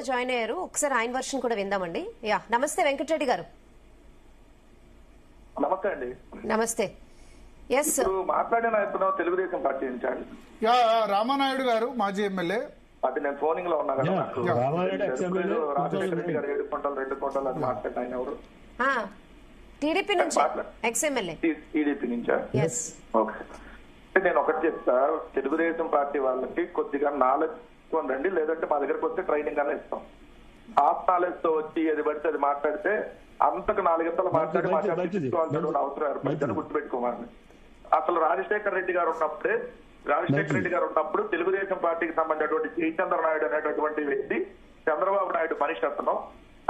కూడా జాయిన్ అయ్యారు. ఒకసారి ఆయన వర్షన్ కూడా విందామండి. యా, నమస్తే వెంకటరెడ్డి గారు. నమస్తే అండి. నమస్తే. ఎస్ మాట్లాడిన తెలుగుదేశం పార్టీ నుంచి అండి. రామానాయుడు గారు మాజీ ఎమ్మెల్యే. అది నేను ఫోనింగ్ లో ఉన్నా కదా. రాజశేఖర రెడ్డి గారు 7 కోటలు 2 కోటలు అది మాట్లాడిన ఆయన ఎవరు? టీడీపీ నుంచి ఎక్స్ఎమ్మెల్యే. టీడీపీ నుంచా? ఓకే. నేను ఒకటి చెప్తా, తెలుగుదేశం పార్టీ వాళ్ళకి కొద్దిగా నాలెడ్జ్ రండి, లేదంటే మా దగ్గరకు వస్తే ట్రైనింగ్ అనే ఇస్తాం. హాఫ్ నాలెడ్జ్ తో వచ్చి ఏది పడితే అది మాట్లాడితే అంతకు 4 గంటలు మాట్లాడి మాట్లాడుకోవాల్సిన అవసరం ఏర్పడిందని గుర్తుపెట్టుకోవాలి. అసలు రాజశేఖర రెడ్డి గారు ఉన్నప్పుడు తెలుగుదేశం పార్టీకి సంబంధించినటువంటి జయచంద్ర నాయుడు అనేటటువంటి వ్యక్తి చంద్రబాబు నాయుడు మనిషి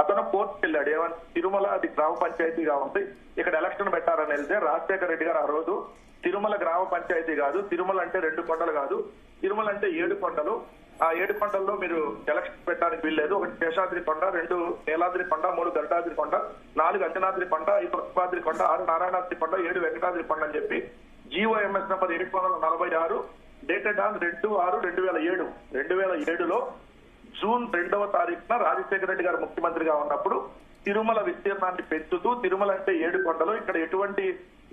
అతను కోర్టుకు వెళ్ళాడు. ఏమని, తిరుమల అది గ్రామ పంచాయతీగా ఉంది, ఇక్కడ ఎలక్షన్ పెట్టారని వెళ్తే రాజశేఖర రెడ్డి గారు ఆ రోజు తిరుమల గ్రామ పంచాయతీ కాదు, తిరుమల అంటే 2 కొండలు కాదు, తిరుమల అంటే 7 కొండలు, ఆ 7 కొండల్లో మీరు ఎలక్షన్ పెట్టడానికి వీల్లేదు. 1 శేషాద్రి కొండ, 2 నీలాద్రి కొండ, 3 గరుడాద్రి కొండ, 4 అంజనాద్రి కొండ, 5 వృషభాద్రి కొండ, 6 నారాయణాద్రి కొండ, 7 వెంకటాద్రి కొండ అని చెప్పి GOMS నంబర్ 746 డేటెడ్ ఆన్ 2/6/2007 2007లో జూన్ 2వ తారీఖున రాజశేఖర రెడ్డి గారు ముఖ్యమంత్రిగా ఉన్నప్పుడు తిరుమల విస్తీర్ణాన్ని పెంచుతూ తిరుమల అంటే 7 కొండలు, ఇక్కడ ఎటువంటి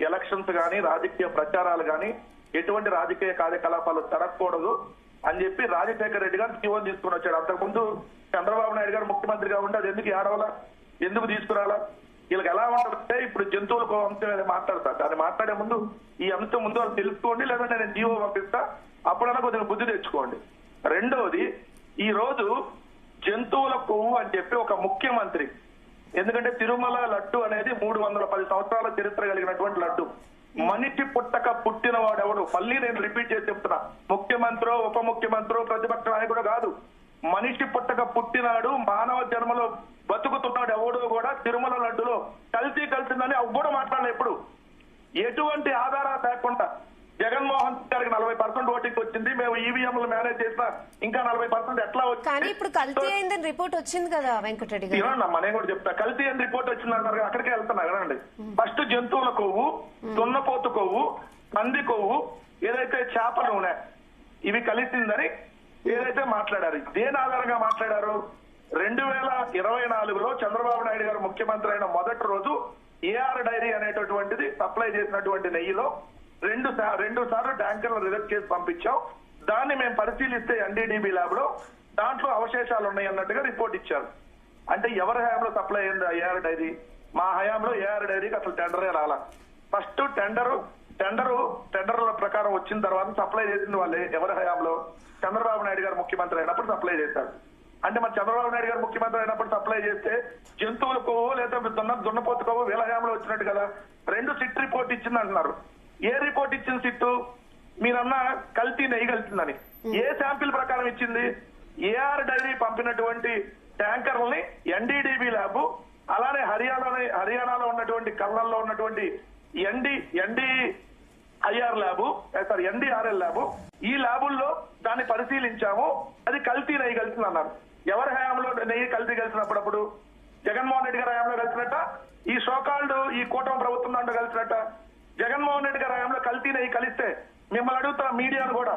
ఎలక్షన్స్ గానీ రాజకీయ ప్రచారాలు గానీ ఎటువంటి రాజకీయ కార్యకలాపాలు జరగకూడదు అని చెప్పి రాజశేఖర రెడ్డి గారు జీవోని తీసుకుని వచ్చాడు. అంతకుముందు చంద్రబాబు నాయుడు గారు ముఖ్యమంత్రిగా ఉంటే అది ఎందుకు ఏడవలా, ఎందుకు తీసుకురాలా? వీళ్ళకి ఎలా ఉంటుందంటే, ఇప్పుడు జంతువులకు అంశం ఏదో మాట్లాడతారు, దాన్ని మాట్లాడే ముందు ఈ అంశం ముందు వాళ్ళు తెలుసుకోండి, లేదంటే నేను జీవో పంపిస్తా, అప్పుడన్నా కొద్దిగా బుద్ధి తెచ్చుకోండి. రెండోది, ఈ రోజు జంతువుల కొవ్వు అని చెప్పి ఒక ముఖ్యమంత్రి, ఎందుకంటే తిరుమల లడ్డు అనేది 310 సంవత్సరాల చరిత్ర కలిగినటువంటి లడ్డు. మనిషి పుట్టక పుట్టిన వాడు ఎవడు? మళ్ళీ నేను రిపీట్ చేసి చెప్తున్నా, ముఖ్యమంత్రో ఉప ముఖ్యమంత్రో ప్రతిపక్ష నాయకుడు కాదు, మనిషి పుట్టక పుట్టినాడు, మానవ జన్మలో బతుకుతున్నాడు ఎవడు కూడా తిరుమల లడ్డులో కలిసిందని ఎవ్వడు మాట్లాడలే. ఎప్పుడు ఎటువంటి ఆధారాలు లేకుండా జగన్మోహన్ గారికి 40% ఓటింగ్ వచ్చింది, మేము ఈవీఎంలు మేనేజ్ చేసిన ఇంకా 40% ఎట్లా వచ్చింది? కానీ ఇప్పుడు కల్తీ అయిందని రిపోర్ట్ వచ్చింది కదా వెంకటరెడ్డి గారు. ఇవ్వండి, నేను కూడా చెప్తా. కల్తీ అని రిపోర్ట్ వచ్చింది అంటారు, అక్కడికే వెళ్తున్నా కదండి. ఫస్ట్ జంతువుల కొవ్వు, దున్నపోతు కొవ్వు, పంది కొవ్వు, ఏదైతే చేప నూనె, ఇవి కలిసిందని ఏదైతే మాట్లాడారు, దేని ఆధారంగా మాట్లాడారు? 2024లో చంద్రబాబు నాయుడు గారు ముఖ్యమంత్రి అయిన మొదటి రోజు ఏఆర్ డైరీ అనేటటువంటిది సప్లై చేసినటువంటి నెయ్యిలో 2 సార్లు ట్యాంకర్లు రిజెక్ట్ చేసి పంపించాం. దాన్ని మేము పరిశీలిస్తే NDDB ల్యాబ్ లో దాంట్లో అవశేషాలు ఉన్నాయి అన్నట్టుగా రిపోర్ట్ ఇచ్చారు. అంటే ఎవరి హయాంలో సప్లై అయింది ఏఆర్ డైరీ? మా హయాంలో ఏఆర్ డైరీకి అసలు టెండరే రాలా. ఫస్ట్ టెండర్ల ప్రకారం వచ్చిన తర్వాత సప్లై చేసింది వాళ్ళే. ఎవరి హయాంలో? చంద్రబాబు నాయుడు గారు ముఖ్యమంత్రి అయినప్పుడు సప్లై చేశారు. అంటే మరి చంద్రబాబు నాయుడు గారు ముఖ్యమంత్రి అయినప్పుడు సప్లై చేస్తే జంతువుల కొవ్వు లేదా దున్నపోతు కొవ్వు వీళ్ళ హయాంలో వచ్చినట్టు కదా. 2 సిట్ రిపోర్ట్ ఇచ్చింది అంటున్నారు. ఏ రిపోర్ట్ ఇచ్చింది సిట్టు? మీరన్న కల్తీ నెయ్యి కలిసిందని. ఏ శాంపిల్ ప్రకారం ఇచ్చింది? ఏఆర్ డైరీ పంపినటువంటి ట్యాంకర్లని NDDB ల్యాబ్, అలానే హర్యానాలో ఉన్నటువంటి కర్నూలులో ఉన్నటువంటి NDRL ల్యాబ్, ఈ ల్యాబుల్లో దాన్ని పరిశీలించాము, అది కల్తీ నెయ్యి కలిసింది అన్నారు. ఎవరి హయాంలో నెయ్యి కల్తీ కలిసినప్పుడు? జగన్మోహన్ రెడ్డి గారి హయాంలో కలిసినట్ట? ఈ సోకాల్డ్ ఈ కూటమి ప్రభుత్వం దాంట్లో కలిసినట్ట? జగన్మోహన్ రెడ్డి గారి హయాంలో కల్తీ నెయ్యి కలిస్తే మిమ్మల్ని అడుగుతున్నా, మీడియాను కూడా,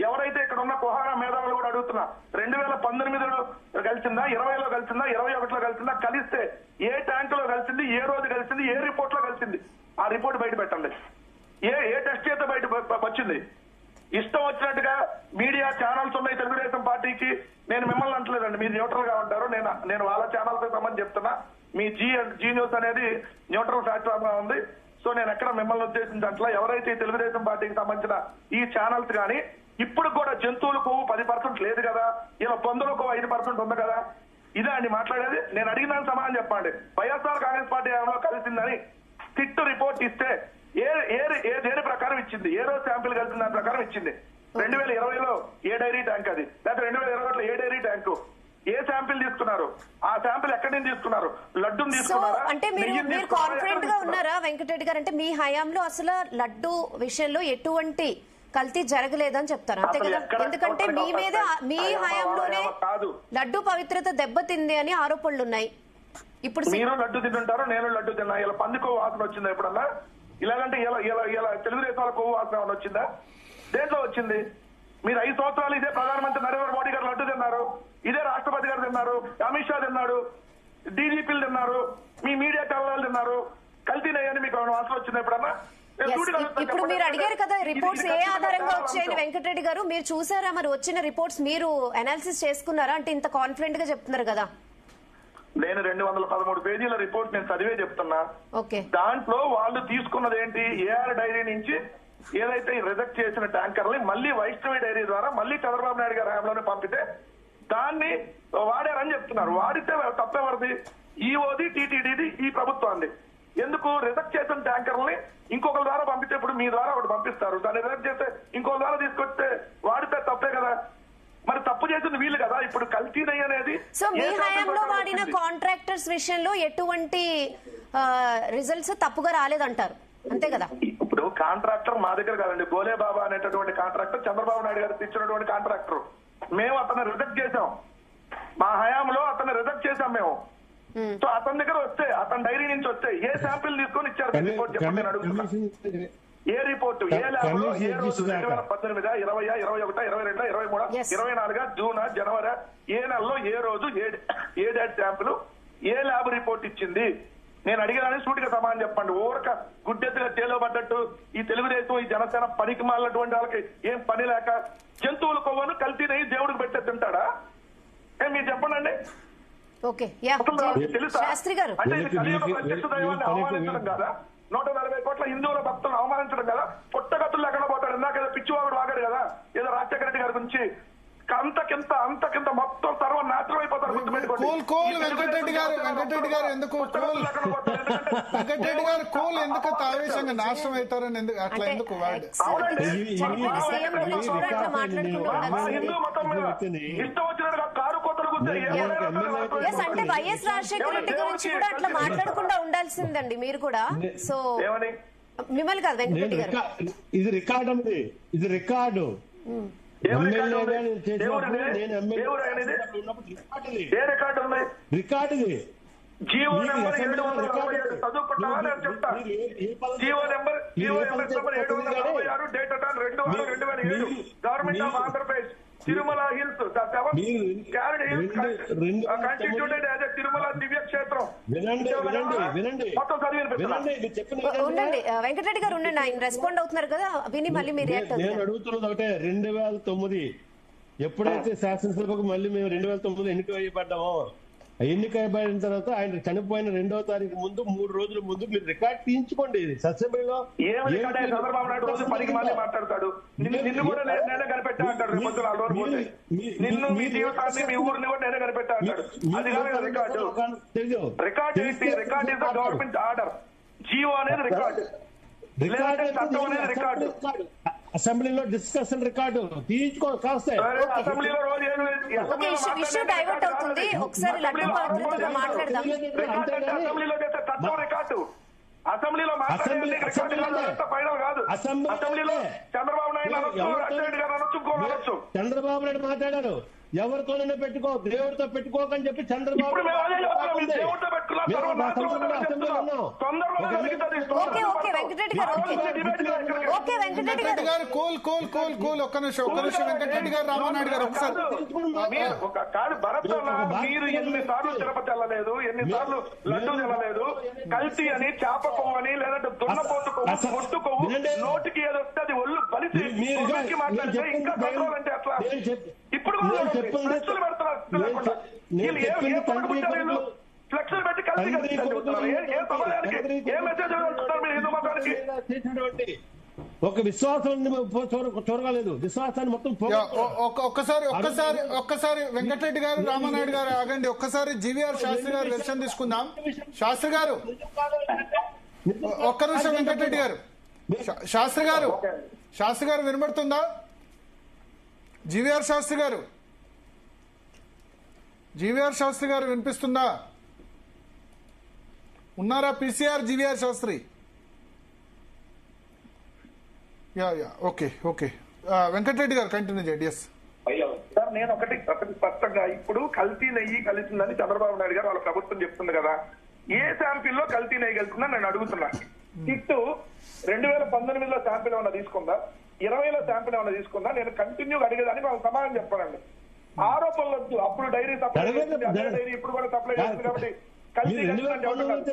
ఎవరైతే ఇక్కడ ఉన్న కుహార మేధావులు కూడా అడుగుతున్నా, 2019లో కలిసిందా, 20లో కలిసిందా, 21లో కలిసిందా? కలిస్తే ఏ ట్యాంక్ లో కలిసింది, ఏ రోజు కలిసింది, ఏ రిపోర్ట్ లో కలిసింది? ఆ రిపోర్ట్ బయట పెట్టండి. ఏ టెస్ట్ చేత బయట వచ్చింది? ఇష్టం వచ్చినట్టుగా మీడియా ఛానల్స్ ఉన్నాయి తెలుగుదేశం పార్టీకి. నేను మిమ్మల్ని అంటలేదండి, మీరు న్యూట్రల్ గా ఉంటారు, నేను వాళ్ళ ఛానల్స్ సంబంధించి చెప్తున్నా. మీ జీ న్యూస్ అనేది న్యూట్రల్ ప్లాట్ఫామ్ గా ఉంది. సో నేను ఎక్కడ మిమ్మల్ని ఉద్దేశించి అట్లా, ఎవరైతే తెలుగుదేశం పార్టీకి సంబంధించిన ఈ ఛానల్స్ కానీ ఇప్పుడు కూడా జంతువుల కొవ్వు 10% లేదు కదా, ఇలా పందుల కొవ్వు 5% ఉంది కదా, ఇదే అండి మాట్లాడేది. నేను అడిగిన సమాధానం చెప్పండి. వైఎస్ఆర్ కాంగ్రెస్ పార్టీ కలిసిందని సిట్ రిపోర్ట్ ఇస్తే దేని ప్రకారం ఇచ్చింది? ఏ రోజు శాంపిల్ కలిసిన దాని ప్రకారం ఇచ్చింది. 2020లో ఏ డైరీ ట్యాంక్ అది, లేకపోతే 2021లో ఏ డైరీ ట్యాంకు? ఏ శాంపిల్ తీసుకున్నారు? ఆ శాంపిల్ ఎక్కడి నుంచి తీసుకున్నారు? లడ్డూని తీసుకున్నారా? అంటే మీరు కాన్ఫిడెంట్ గా ఉన్నారా వెంకటరెడ్డి గారు? అంటే మీ హయాంలో అసలు లడ్డు విషయంలో ఎటువంటి కల్తీ జరగలేదని చెప్తారు, అంతే కదా? ఎందుకంటే మీ హయాంలోనే లడ్డు పవిత్రత దెబ్బతింది అని ఆరోపణలు ఉన్నాయి. ఇప్పుడు మీరు లడ్డు తింటుంటారు, నేను లడ్డు తిన్నా. ఇలా పందుకో వాసన వచ్చిందా ఎప్పుడన్నా? ఇలాగంటే ఇలా తెలుగుదేశం వాళ్ళ కొవ్వు వాసన వచ్చిందా? దేంట్లో వచ్చింది? మీరు 5 సంవత్సరాలు ఇదే ప్రధానమంత్రి నరేంద్ర మోడీ గారు లడ్డు తిన్నారు, ఇదే రాష్ట్రపతి గారు తిన్నారు, అమిత్ షా తిన్నాడు, డీజీపీలు తిన్నారు, మీ మీడియా ఛానల్ తిన్నారు. కల్తీ నెయ్యని మీకు వాసన వచ్చింది ఎప్పుడన్నా? ఇప్పుడు మీరు అడిగారు కదా రిపోర్ట్స్ ఏ ఆధారంగా వచ్చాయని వెంకటరెడ్డి గారు, మీరు చూసారా మరి వచ్చిన రిపోర్ట్స్? మీరు అనాలిసిస్ చేసుకున్నారా? అంటే ఇంత కాన్ఫిడెంట్ గా చెప్తున్నారు కదా. నేను 213 పేజీల రిపోర్ట్ నేను చదివే చెప్తున్నా. దాంట్లో వాళ్ళు తీసుకున్నది ఏంటి, ఏఆర్ డైరీ నుంచి ఏదైతే రిజెక్ట్ చేసిన ట్యాంకర్ని మళ్ళీ వైష్ణవి డైరీ ద్వారా మళ్ళీ చంద్రబాబు నాయుడు గారి హయాంలోనే పంపితే దాన్ని వాడారని చెప్తున్నారు. వాడితే తప్పెవరిది? ఈఓది, టీటీడీది, ఈ ప్రభుత్వాన్ని. ఎందుకు రిజెక్ట్ చేసిన ట్యాంకర్ని ఇంకొకరి ద్వారా పంపితే, ఇప్పుడు మీ ద్వారా ఒకటి పంపిస్తారు, దాన్ని రిజెక్ట్ చేస్తే ఇంకొక ద్వారా తీసుకొస్తే వాడితే తప్పే కదా. మరి తప్పు చేసింది వీళ్ళు కదా. ఇప్పుడు కల్తీ నెయ్యి అనేది సో మీ హయాంలో వాడిన కాంట్రాక్టర్స్ విషయంలో ఎటువంటి రిజల్ట్స్ తప్పుగా రాలేదంటారు, అంతే కదా? ఇప్పుడు కాంట్రాక్టర్ మా దగ్గర కాదండి, గోలే బాబా అనేటటువంటి కాంట్రాక్టర్ చంద్రబాబు నాయుడు గారు ఇచ్చినటువంటి కాంట్రాక్టర్. మేము అతన్ని రిజెక్ట్ చేశాం, మా హయాంలో అతన్ని రిజెక్ట్ చేశాం మేము. సో అతని దగ్గర వస్తే, అతని డైరీ నుంచి వస్తే ఏ శాంపిల్ తీసుకొని ఇచ్చారు రిపోర్ట్ చెప్పండి నేను అడుగుతున్నా. ఏ రిపోర్టు, ఏ ల్యాబ్ లో, ఏ రోజు, 2018, 20, 21, 22, 23, 24, జూన్, జనవరి, ఏ నెలలో, ఏ రోజు, ఏ డేట్ శాంపుల్, ఏ ల్యాబ్ రిపోర్ట్ ఇచ్చింది? నేను అడిగినానని సూటిగా సమాధానం చెప్పండి. ఊరక గుడ్డెత్తుగా తేలిపడ్డట్టు ఈ తెలుగుదేశం, ఈ జనసేన పనికి మాలినటువంటి వాళ్ళకి ఏం పని లేక జంతువుల కొవ్వను కల్తీ నెయ్యి దేవుడికి పెట్టే తింటాడా? మీరు చెప్పండి. శాస్త్రి గారు, అంటే ఇది కలియుగ ప్రత్యక్ష దైవాన్ని అవమానించడం కదా, 140 కోట్ల హిందువుల భక్తులను అవమానించడం కదా. పుట్టగతులు లేకుండా పోతాడు. ఇందాక ఏదో పిచ్చివాగుడు వాగాడు కదా, ఏదో రాజశేఖర రెడ్డి గారి గురించి. అంతకింత మొత్తం సర్వనాశనం అయిపోతారు. వెంకటరెడ్డి గారు ఎందుకు వెంకటరెడ్డి గారు కోల్ ఎందుకు ఆవేశంగా నాశనం అవుతారని అట్లా ఎందుకు హిందూ మతం మీద ఇష్టం వచ్చినట్టుగా కారు కోతలు అంటే వైఎస్ రాజశేఖర రెడ్డి గురించి కూడా అట్లా మాట్లాడకుండా ఉండాల్సిందండి మీరు కూడా. సో మిమ్మల్ని కాదు వెంకటరెడ్డి గారు, ఇది రికార్డు ఉంది, ఇది రికార్డు. రికార్డు జీవో నెంబర్ 747 చదువుకుంటావా నేను చెప్తా. GO number 746 date 2/6/2007 government of Andhra Pradesh Tirumala hills constituted as a Tirumala దివ్య క్షేత్రం. మొత్తం ఉండండి వెంకటరెడ్డి గారు, ఉండండి. ఆయన రెస్పాండ్ అవుతున్నారు కదా, విని మళ్ళీ మీరు రియాక్ట్ అవుతారు. నేను అడుగుతున్నది ఒకటే, 2009 ఎప్పుడైతే శాసనసభకు మళ్ళీ మేము 2009 ఎన్నిక వేయబడ్డామో, ఎన్నిక అయిపోయిన తర్వాత ఆయన చనిపోయిన 2వ తారీఖు ముందు 3 రోజుల ముందు మీరు రికార్డ్ తీయించుకోండి. అసెంబ్లీలో చంద్రబాబు నాయుడు రోజు 10 మంది మాట్లాడతాడు. నిన్ను కూడా నేనే కనిపెట్టా అంటాడు. నిన్ను, మీ జీవితాన్ని, మీ ఊరిని కూడా నేనే కనిపెట్టా అంటాడు. అది కాదు రికార్డు. రికార్డ్ ఏంటి? Record is the government order. GO అనేది రికార్డు, చట్టం అనేది రికార్డు. అసెంబ్లీలో డిస్కషన్ రికార్డు తీయించుకో కాస్త. అసెంబ్లీలో రోజు ఇష్యూ డైవర్ట్ అవుతుంది. ఒకసారి లడ్డు పాత్రతో మాట్లాడదాం. అసెంబ్లీలో చేసే చట్టం రికార్డు, అసెంబ్లీలో ఫైనల్ కాదు. అసెంబ్లీలో చంద్రబాబు నాయుడు అనొచ్చు, చంద్రబాబు నాయుడు మాట్లాడారు, ఎవరితోనైనా పెట్టుకో, దేవుడితో పెట్టుకోకని చెప్పి చంద్రబాబు వెంకటరెడ్డి గారు కోల్ ఒక్క నిమిషం వెంకటరెడ్డి గారు, రామానాయుడు గారు ఒకసారి కాదు. భరత్ మీరు ఎన్నిసార్లు తిరుపతి వెళ్ళలేదు, ఎన్నిసార్లు లడ్డు వెళ్ళలేదు. కల్తీ అని, చేప కొవ్వు అని, లేదంటే దున్నపోతు కొవ్వు, పొట్టు కొవ్వు, నోటికి ఏదొస్తే అది ఒళ్ళు బలిసి మాట్లాడితే ఇంకా కంట్రోల్ అంటే అట్లా. ఇప్పుడు ఫ్లెక్స్లు పెడుతున్నారు, ఫ్లెక్స్లు పెట్టి కలిసి ఏ మెసేజ్ వెళ్తున్నారు మీరు హిందూ మతానికి? ఒక విశ్వాసం చూడగలేదు, విశ్వాసాన్ని మొత్తం. ఒక్కసారి వెంకటరెడ్డి గారు, రామానాయుడు గారు ఆగండి. ఒక్కసారి జీవీఆర్ శాస్త్రి గారు వెర్షన్ తీసుకుందాం. శాస్త్రి గారు ఒక్క నిమిషం. వెంకటరెడ్డి గారు, శాస్త్రి గారు వినబడుతుందా? జీవీఆర్ శాస్త్రి గారు వినిపిస్తుందా? ఉన్నారా? PCR GVR Shastri. Okay Venkatareddy గారు కంటిన్యూ చేయండి. ఎస్ సార్, నేను ఒకటి స్పష్టంగా, ఇప్పుడు కల్తీ నెయ్యి కలిసిందని చంద్రబాబు నాయుడు గారు వాళ్ళ ప్రభుత్వం చెప్తుంది కదా, ఏ శాంపిల్లో కల్తీ నెయ్యి కలిసిందని నేను అడుగుతున్నా. కిట్టు 2019లో శాంపిల్ ఏమన్నా తీసుకుందా? 20లో శాంపిల్ ఏమైనా తీసుకుందా? నేను కంటిన్యూగా అడిగేదానికి వాళ్ళు సమాధానం చెప్పానండి. ఆరోపణలు వద్దు. అప్పుడు డైరీ సప్లై చేస్తుంది, అదే డైరీ ఇప్పుడు కూడా సప్లై చేస్తుంది. కాబట్టి కలిసి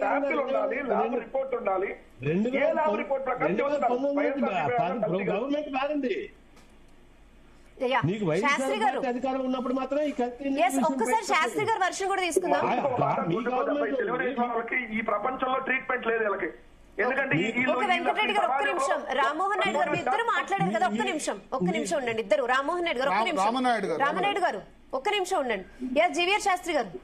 శాంపిల్ ఉండాలి, ల్యాబ్ రిపోర్ట్ ఉండాలి. ఏ ల్యాబ్ రిపోర్ట్ ప్రకారం గవర్నమెంట్ మారింది. యా, నీకు శాస్త్రి గారు వైఎస్ఆర్ అధికారం ఉన్నప్పుడు మాత్రం ఈ కల్తీ ఎస్ ఒక్కసారి శాస్త్రి గారు వర్షం కూడా తీసుకుందాం. తెలుగుదేశం వాళ్ళకి ఈ ప్రపంచంలో ట్రీట్మెంట్ లేదు వీళ్ళకి. ఎందుకంటే ఓకే వెంకటరెడ్డి గారు ఒక్క నిమిషం, రామ్మోహన్ నాయుడు గారు ఇద్దరు మాట్లాడారు కదా, ఒక్క నిమిషం ఉండండి. ఇద్దరు రామ్మోహన్ నాయుడు గారు ఒక్క నిమిషం, రామనాయుడు గారు ఒక్క నిమిషం ఉండండి. జీవీఆర్ శాస్త్రి గారు